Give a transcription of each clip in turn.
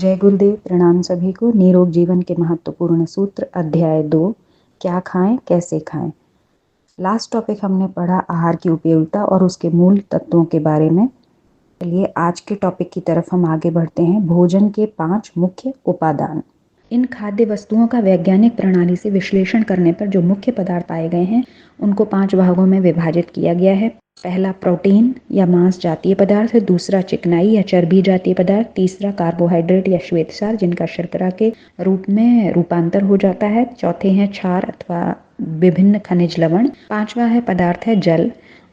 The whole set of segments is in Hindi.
जय गुरुदेव। प्रणाम सभी को। निरोग जीवन के महत्वपूर्ण सूत्र अध्याय 2, क्या खाएं कैसे खाएं। लास्ट टॉपिक हमने पढ़ा आहार की उपयोगिता और उसके मूल तत्वों के बारे में। चलिए आज के टॉपिक की तरफ हम आगे बढ़ते हैं। भोजन के 5 मुख्य उपादान। इन खाद्य वस्तुओं का वैज्ञानिक प्रणाली से विश्लेषण करने पर जो मुख्य पदार्थ पाए गए हैं उनको 5 भागों में विभाजित किया गया है। पहला प्रोटीन या मांस जातीय पदार्थ है, दूसरा चिकनाई या चर्बी जातीय पदार्थ, तीसरा कार्बोहाइड्रेट या श्वेतसार जिनका शर्करा के रूप में रूपांतर हो जाता है, चौथे हैं क्षार अथवा विभिन्न खनिज लवण, पांचवा है पदार्थ है जल,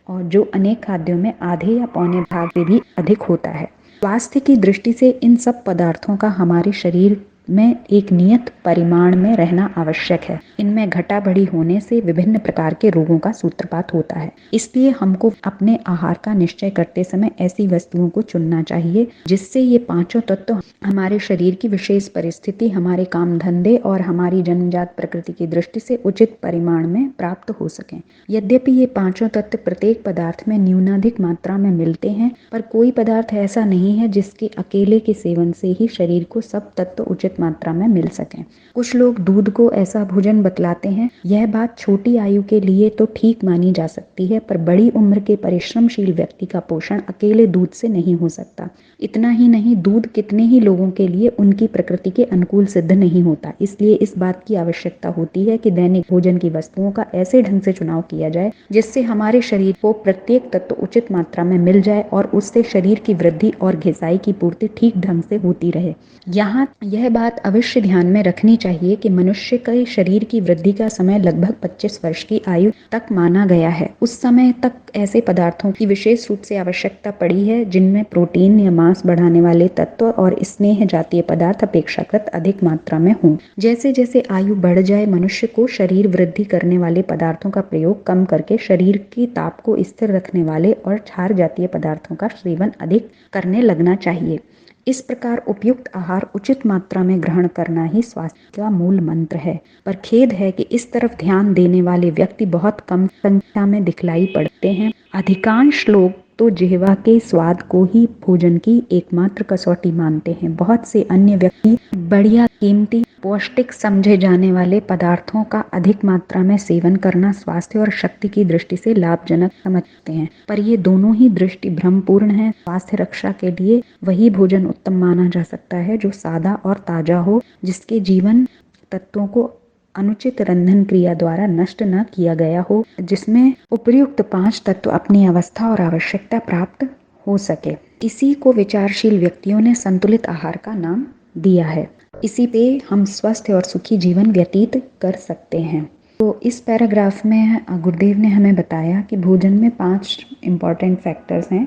और जो अनेक खाद्यों में आधे या पौने भाग से भी अधिक होता है। स्वास्थ्य की दृष्टि से इन सब पदार्थों का हमारे शरीर में एक नियत परिमाण में रहना आवश्यक है। इनमें घटा बढ़ी होने से विभिन्न प्रकार के रोगों का सूत्रपात होता है। इसलिए हमको अपने आहार का निश्चय करते समय ऐसी वस्तुओं को चुनना चाहिए जिससे ये पांचों तत्व हमारे शरीर की विशेष परिस्थिति, हमारे काम धंधे और हमारी जन्मजात प्रकृति की दृष्टि से उचित परिमाण में प्राप्त हो सकें। यद्यपि ये पांचों तत्व प्रत्येक पदार्थ में न्यूनाधिक मात्रा में मिलते हैं, पर कोई पदार्थ ऐसा नहीं है जिसके अकेले के सेवन से ही शरीर को सब तत्व उचित मात्रा में मिल सकें। कुछ लोग दूध को ऐसा भोजन बतलाते हैं। यह बात छोटी आयु के लिए तो ठीक मानी जा सकती है, पर बड़ी उम्र के परिश्रमशील व्यक्ति का पोषण अकेले दूध से नहीं हो सकता। इतना ही नहीं, दूध कितने ही लोगों के लिए उनकी प्रकृति के अनुकूल सिद्ध नहीं होता। इसलिए इस बात की आवश्यकता होती है कि दैनिक भोजन की वस्तुओं का ऐसे ढंग से चुनाव किया जाए जिससे हमारे शरीर को प्रत्येक तत्व उचित मात्रा में मिल जाए और उससे शरीर की वृद्धि और घिसाई की पूर्ति ठीक ढंग से होती रहे। यहाँ यह बात अवश्य ध्यान में रखनी चाहिए कि मनुष्य के शरीर की वृद्धि का समय लगभग 25 वर्ष की आयु तक माना गया है। उस समय तक ऐसे पदार्थों की विशेष रूप से आवश्यकता पड़ी है जिनमें प्रोटीन या मांस बढ़ाने वाले तत्व और स्नेह जातीय पदार्थ अपेक्षाकृत अधिक मात्रा में हों। जैसे जैसे आयु बढ़ जाए, मनुष्य को शरीर वृद्धि करने वाले पदार्थों का प्रयोग कम करके शरीर की ताप को स्थिर रखने वाले और क्षार जातीय पदार्थों का सेवन अधिक करने लगना चाहिए। इस प्रकार उपयुक्त आहार उचित मात्रा में ग्रहण करना ही स्वास्थ्य का मूल मंत्र है। पर खेद है कि इस तरफ ध्यान देने वाले व्यक्ति बहुत कम संख्या में दिखलाई पड़ते हैं। अधिकांश लोग तो जिह्वा के स्वाद को ही भोजन की एकमात्र कसौटी मानते हैं। बहुत से अन्य व्यक्ति बढ़िया, कीमती, पौष्टिक समझे जाने वाले पदार्थों का अधिक मात्रा में सेवन करना स्वास्थ्य और शक्ति की दृष्टि से लाभजनक समझते हैं, पर ये दोनों ही दृष्टि भ्रमपूर्ण है। स्वास्थ्य रक्षा के लिए वही भोजन उत्तम माना जा सकता है जो सादा और ताजा हो, जिसके जीवन तत्वों को अनुचित रंधन क्रिया द्वारा नष्ट न किया गया हो, जिसमें उपर्युक्त 5 तत्व अपनी अवस्था और आवश्यकता प्राप्त हो सके। इसी को विचारशील व्यक्तियों ने संतुलित आहार का नाम दिया है। इसी पे हम स्वस्थ और सुखी जीवन व्यतीत कर सकते हैं। तो इस पैराग्राफ में गुरुदेव ने हमें बताया कि भोजन में 5 इम्पॉर्टेंट फैक्टर्स हैं।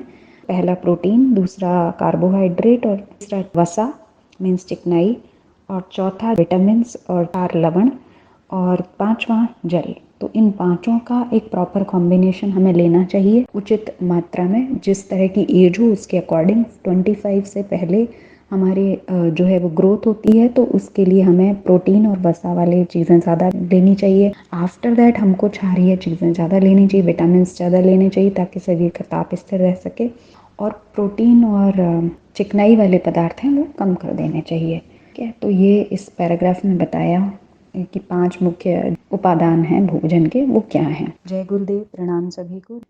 पहला प्रोटीन, दूसरा कार्बोहाइड्रेट, और तीसरा वसा मीन्स चिकनाई, और चौथा विटामिन्स और क्षार लवण, और पांचवा जल। तो इन पांचों का एक प्रॉपर कॉम्बिनेशन हमें लेना चाहिए उचित मात्रा में। जिस तरह की एज हो उसके अकॉर्डिंग 25 से पहले हमारे जो है वो ग्रोथ होती है, तो उसके लिए हमें प्रोटीन और वसा वाली चीज़ें ज़्यादा लेनी चाहिए। आफ्टर दैट हमको क्षारीय चीज़ें ज़्यादा लेनी चाहिए, विटामिन ज़्यादा लेने चाहिए ताकि शरीर का ताप स्थिर रह सके, और प्रोटीन और चिकनाई वाले पदार्थ हैं वो कम कर देने चाहिए। ठीक है, तो ये इस पैराग्राफ में बताया कि 5 मुख्य उपादान हैं भोजन के, वो क्या हैं। जय गुरुदेव। प्रणाम सभी को।